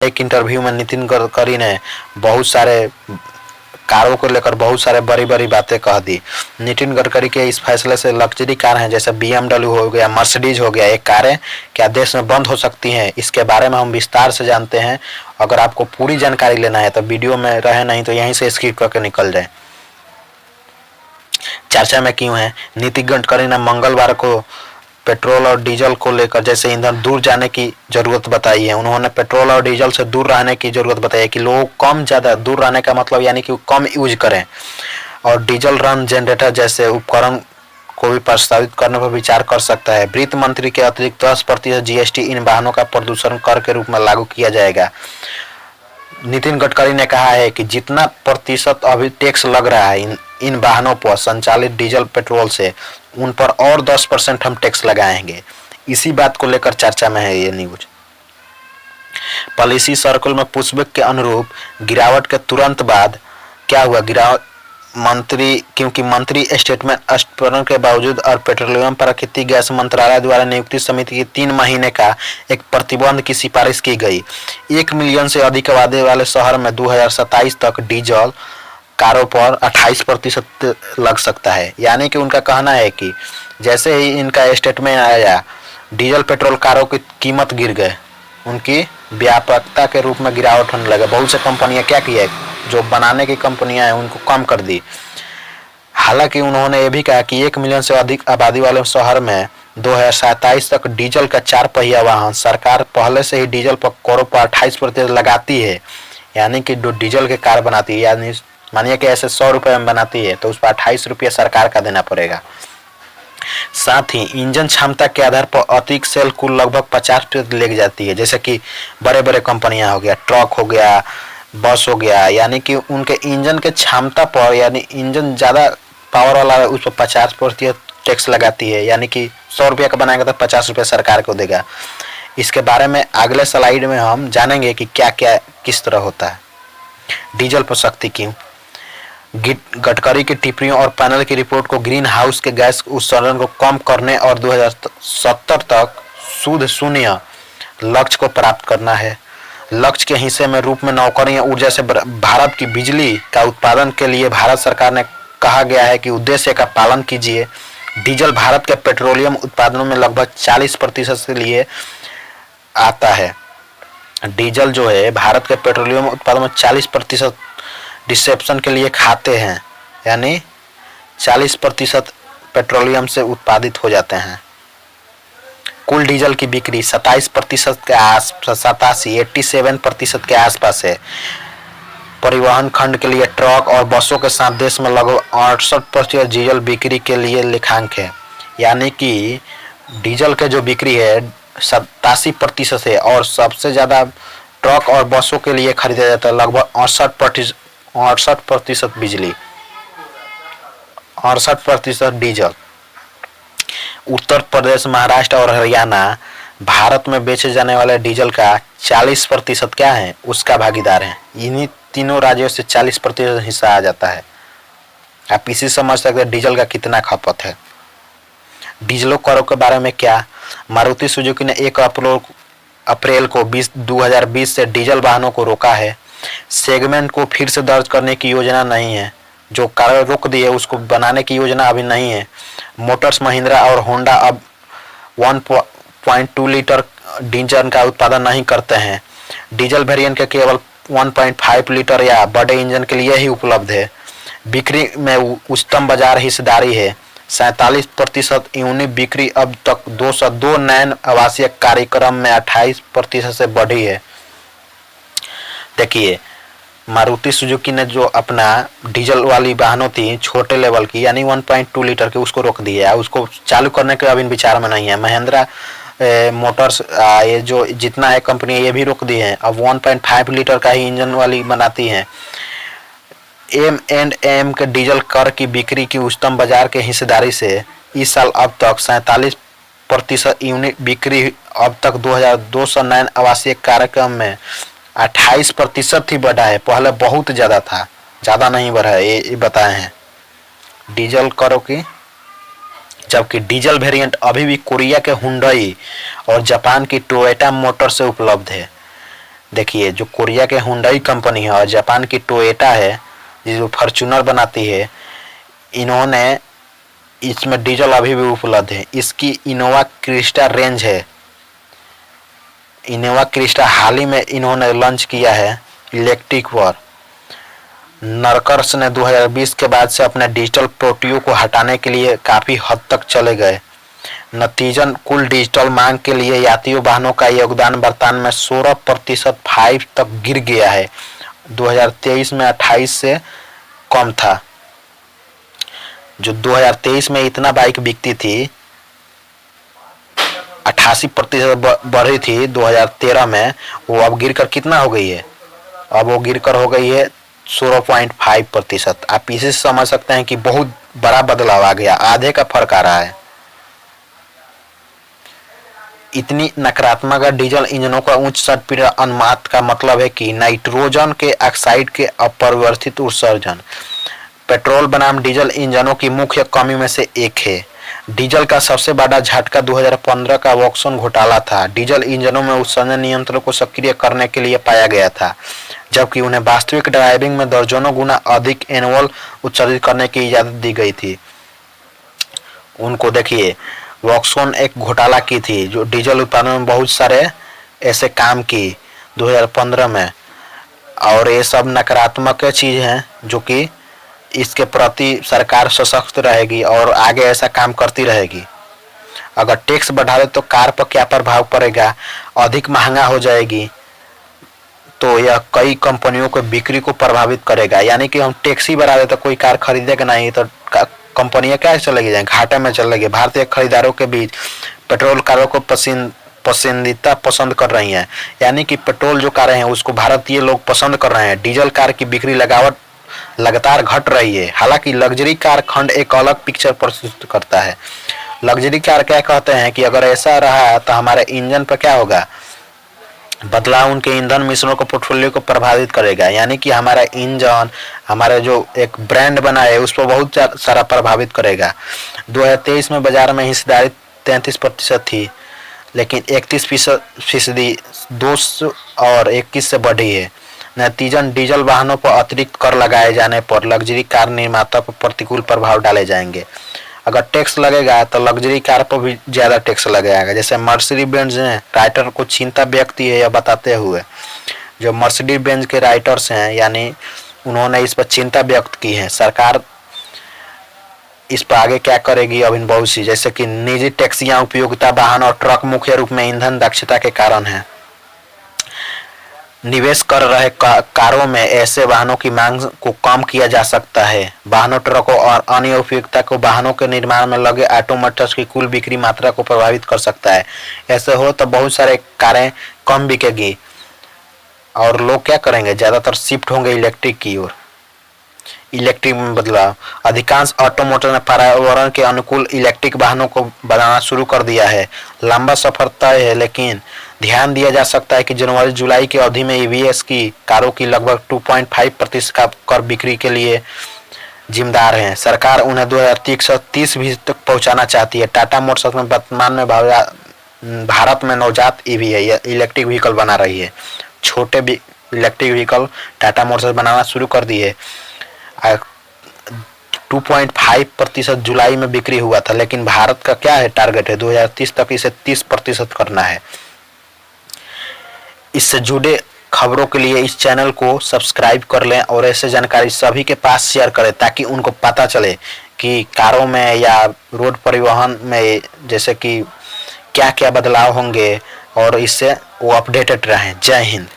एक इंटरव्यू में नितिन गडकरी ने बहुत सारे कारों को लेकर बहुत सारे बड़ी बड़ी बातें कह दी। नितिन गडकरी के इस फैसले से लग्जरी कार हैं जैसे BMW हो गया, मर्सिडीज हो गया, ये कारें क्या देश में बंद हो सकती हैं, इसके बारे में हम विस्तार से जानते हैं। अगर आपको पूरी जानकारी लेना है तो वीडियो में रहे, नहीं तो यहीं से स्किप करके निकल जाए। चर्चा में क्यों है? नितिन गडकरी ने मंगलवार को पेट्रोल और डीजल को लेकर जैसे ईंधन दूर जाने की जरूरत बताई है। उन्होंने पेट्रोल और डीजल से दूर रहने की जरूरत बताई है कि लोग कम ज़्यादा दूर रहने का मतलब यानी कि कम यूज करें, और डीजल रन जनरेटर जैसे उपकरण को भी प्रस्तावित करने पर विचार कर सकता है। वित्त मंत्री के अतिरिक्त 10% GST इन वाहनों का प्रदूषण कर के रूप में लागू किया जाएगा। नितिन गडकरी ने कहा है कि जितना प्रतिशत अभी टैक्स लग रहा है इन वाहनों पर संचालित डीजल पेट्रोल से, उन पर और 10% हम टैक्स लगाएंगे। इसी बात को लेकर चर्चा में है ये न्यूज। पॉलिसी सर्कल में पुशबैक के अनुरूप गिरावट के तुरंत बाद क्या हुआ? क्योंकि मंत्री स्टेटमेंट स्पष्टीकरण के बावजूद और पेट्रोलियम प्राकृतिक गैस मंत्रालय द्वारा नियुक्ति समिति की 3 महीने का एक प्रतिबंध की सिफारिश की गई। 1 मिलियन से अधिक आबादी वाले शहर में 2027 तक डीजल कारों पर 28% लग सकता है। यानी कि उनका कहना है कि जैसे ही इनका स्टेटमेंट आया, डीजल पेट्रोल कारों की कीमत गिर गए, उनकी व्यापकता के रूप में गिरावट होने लगा। बहुत से कंपनियां क्या किया, जो बनाने की कंपनियां हैं उनको कम कर दी। हालांकि उन्होंने ये भी कहा कि 1 मिलियन से अधिक आबादी वाले शहर में 2027 तक डीजल का 4 पहिया वाहन, सरकार पहले से ही डीजल पर करों पर 28% लगाती है। यानी कि जो डीजल के कार बनाती है, यानी मानिए कि ऐसे 100 रुपये में बनाती है तो उस पर 28 रुपये सरकार का देना पड़ेगा। साथ ही इंजन क्षमता के आधार पर अतिरिक्त सेल कुल लगभग 50% ले जाती है। जैसे कि बड़े बड़े कंपनियां हो गया, ट्रक हो गया, बस हो गया, यानी कि उनके इंजन के क्षमता पर, यानी इंजन ज़्यादा पावर वाला है उस पर 50% टैक्स लगाती है। यानी कि 100 रुपये का बनाएगा तो 50 रुपये सरकार को देगा। इसके बारे में अगले स्लाइड में हम जानेंगे कि क्या क्या किस तरह होता है। डीजल पर सख्ती क्यों? गडकरी की टिप्पणियों और पैनल की रिपोर्ट को ग्रीन हाउस के गैस उत्सर्जन को कम करने और 2070 तक शुद्ध शून्य लक्ष्य को प्राप्त करना है। लक्ष्य के हिस्से में रूप में नौकरियां ऊर्जा से भारत की बिजली का उत्पादन के लिए भारत सरकार ने कहा गया है कि उद्देश्य का पालन कीजिए। डीजल भारत के पेट्रोलियम उत्पादनों में लगभग 40% से लिए आता है। डीजल जो है भारत के पेट्रोलियम उत्पादन में 40% रिसेप्शन के लिए खाते हैं, यानी 40% पेट्रोलियम से उत्पादित हो जाते हैं। कुल डीजल की बिक्री 27% के आसपास 87% के आसपास है। परिवहन खंड के लिए ट्रक और बसों के साथ देश में लगभग 68% डीजल बिक्री के लिए लेखांक है। यानी कि डीजल के जो बिक्री है 87% है और सबसे ज़्यादा ट्रक और बसों के लिए खरीदा जाता है, लगभग 68% बिजली, 68% डीजल। उत्तर प्रदेश, महाराष्ट्र और हरियाणा भारत में बेचे जाने वाले डीजल का 40% क्या है, उसका भागीदार है। इन्हीं तीनों राज्यों से 40% हिस्सा आ जाता है। आप इसी समझ सकते हैं डीजल का कितना खपत है। डीजलों करों के बारे में क्या? मारुति सुजुकी ने 1 अप्रैल को 2020 से डीजल वाहनों को रोका है। सेगमेंट को फिर से दर्ज करने की योजना नहीं है। जो कार रोक दी है उसको बनाने की योजना अभी नहीं है। मोटर्स, महिंद्रा और होंडा अब 1.2 लीटर डीजल का उत्पादन नहीं करते हैं। डीजल वेरिएंट के केवल 1.5 लीटर या बड़े इंजन के लिए ही उपलब्ध है। बिक्री में उच्चतम बाजार हिस्सेदारी है। 47% यूनिट बिक्री अब तक 202 नए आवासीय कार्यक्रम में 28% से बढ़ी है। देखिए, मारुति सुजुकी ने जो अपना डीजल वाली वाहनों थी छोटे लेवल की, यानी 1.2 लीटर की, उसको रोक दिया है। उसको चालू करने के अभी विचार में नहीं है। महिंद्रा मोटर्स ये जो जितना है कंपनी, ये भी रोक दी है। अब 1.5 लीटर का ही इंजन वाली बनाती हैं। M&M के डीजल कर की बिक्री की उच्चतम बाजार के हिस्सेदारी से इस साल अब तक 47% यूनिट बिक्री अब तक 2200 नए आवासीय कार्यक्रम में 28% ही बढ़ा है। पहले बहुत ज़्यादा था, ज़्यादा नहीं बढ़ा है, ये बताए हैं डीजल करों की। जबकि डीजल वेरिएंट अभी भी कोरिया के हुंडई और जापान की टोयोटा मोटर से उपलब्ध है। देखिए जो कोरिया के हुंडई कंपनी है और जापान की टोयोटा है जो फॉर्च्यूनर बनाती है, इन्होंने इसमें डीजल अभी भी उपलब्ध है। इसकी इनोवा क्रिस्टा रेंज है, इनोवा क्रिस्टा हाल ही में इन्होंने लॉन्च किया है इलेक्ट्रिक पर। नरकर्स ने 2020 के बाद से अपने डिजिटल पोर्टियो को हटाने के लिए काफी हद तक चले गए। नतीजन कुल डिजिटल मांग के लिए यात्रियों वाहनों का योगदान वर्तमान में 16% 5 तक गिर गया है। 2023 में 28 से कम था। जो 2023 में इतना बाइक बिकती थी 88% बढ़ी थी 2013 में, वो अब गिरकर कितना हो गई है? अब वो गिरकर हो गई है 16.5%। आप इसे समझ सकते हैं कि बहुत बड़ा बदलाव आ गया, आधे का फर्क आ रहा है। इतनी नकारात्मक डीजल इंजनों का उच्च स्पीड अनुपात का मतलब है कि नाइट्रोजन के ऑक्साइड के अपरिवर्तित उत्सर्जन पेट्रोल बनाम डीजल इंजनों की मुख्य कमी में से एक है। डीजल का सबसे बड़ा झटका 2015 का वॉक्सन घोटाला था। डीजल इंजनों में उत्सर्जन नियंत्रण को सक्रिय करने के लिए पाया गया था, जबकि उन्हें वास्तविक ड्राइविंग में दर्जनों गुना अधिक एनोल उत्सर्जित करने की इजाजत दी गई थी। उनको देखिए, वॉक्सन एक घोटाला की थी जो डीजल उत्पादन में बहुत सारे ऐसे काम की 2015 में, और ये सब नकारात्मक चीज है जो कि इसके प्रति सरकार सशक्त रहेगी और आगे ऐसा काम करती रहेगी। अगर टैक्स बढ़ा दे तो कार पर क्या प्रभाव पड़ेगा? अधिक महंगा हो जाएगी, तो यह कई कंपनियों के बिक्री को प्रभावित करेगा। यानी कि हम टैक्स ही बढ़ा दे तो कोई कार खरीदेगा नहीं, तो कंपनियां क्या चलेगी जाएंगी? घाटे में चलेगी। भारतीय खरीदारों के बीच पेट्रोल कारों को पसंदीदा पसंद कर रही हैं, यानी कि पेट्रोल जो कारें हैं उसको भारतीय लोग पसंद कर रहे हैं। डीजल कार की बिक्री लगातार घट रही है। हालांकि लग्जरी कार खंड एक अलग पिक्चर प्रस्तुत करता है। लग्जरी कार क्या कहते हैं कि अगर ऐसा रहा तो हमारे इंजन पर क्या होगा? बदलाव उनके ईंधन मिश्रणों को पोर्टफोलियो को प्रभावित करेगा, यानी कि हमारा इंजन, हमारा जो एक ब्रांड बना है उस पर बहुत सारा प्रभावित करेगा। 2023 में बाजार में हिस्सेदारी 33% थी, लेकिन 31% 2 और 21 से बढ़ी है। नतीजन डीजल वाहनों पर अतिरिक्त कर लगाए जाने पर लग्जरी कार निर्माता पर प्रतिकूल प्रभाव डाले जाएंगे। अगर टैक्स लगेगा तो लग्जरी कार पर भी ज्यादा टैक्स लगेगा। जैसे मर्सिडीज बेंज ने राइटर को चिंता व्यक्त की है यह बताते हुए, जो मर्सिडीज बेंज के राइटर्स हैं यानी उन्होंने इस पर चिंता व्यक्त की है। सरकार इस पर आगे क्या करेगी अब इन बहुत सी, जैसे कि निजी टैक्सियां, उपयोगिता वाहन और ट्रक मुख्य रूप में ईंधन दक्षता के कारण है। निवेश कर रहे कारों में ऐसे वाहनों की मांग को कम किया जा सकता है। वाहनों, ट्रकों और अन्य उपयोगिता को वाहनों के निर्माण में लगे ऑटोमोटिव्स की कुल बिक्री मात्रा को प्रभावित कर सकता है। ऐसे हो तो बहुत सारे कारें कम बिकेगी और लोग क्या करेंगे? ज्यादातर शिफ्ट होंगे इलेक्ट्रिक की ओर। इलेक्ट्रिक में बदलाव, अधिकांश ऑटोमोटिव ने पर्यावरण के अनुकूल इलेक्ट्रिक वाहनों को बनाना शुरू कर दिया है। लंबा सफर तय है, लेकिन ध्यान दिया जा सकता है कि जनवरी जुलाई की अवधि में ईवीएस की कारों की लगभग 2.5% का कर बिक्री के लिए जिम्मेदार है। सरकार उन्हें 2030 भी तक पहुंचाना चाहती है। टाटा मोटर्स में वर्तमान में भारत में नवजात ईवी है, यह इलेक्ट्रिक व्हीकल बना रही है। छोटे इलेक्ट्रिक व्हीकल टाटा मोटर्स बनाना शुरू कर दी है। 2.5% जुलाई में बिक्री हुआ था, लेकिन भारत का क्या है टारगेट है 2030 तक इसे 30% करना है। इससे जुड़े खबरों के लिए इस चैनल को सब्सक्राइब कर लें और ऐसे जानकारी सभी के पास शेयर करें ताकि उनको पता चले कि कारों में या रोड परिवहन में जैसे कि क्या क्या बदलाव होंगे और इससे वो अपडेटेड रहें। जय हिंद।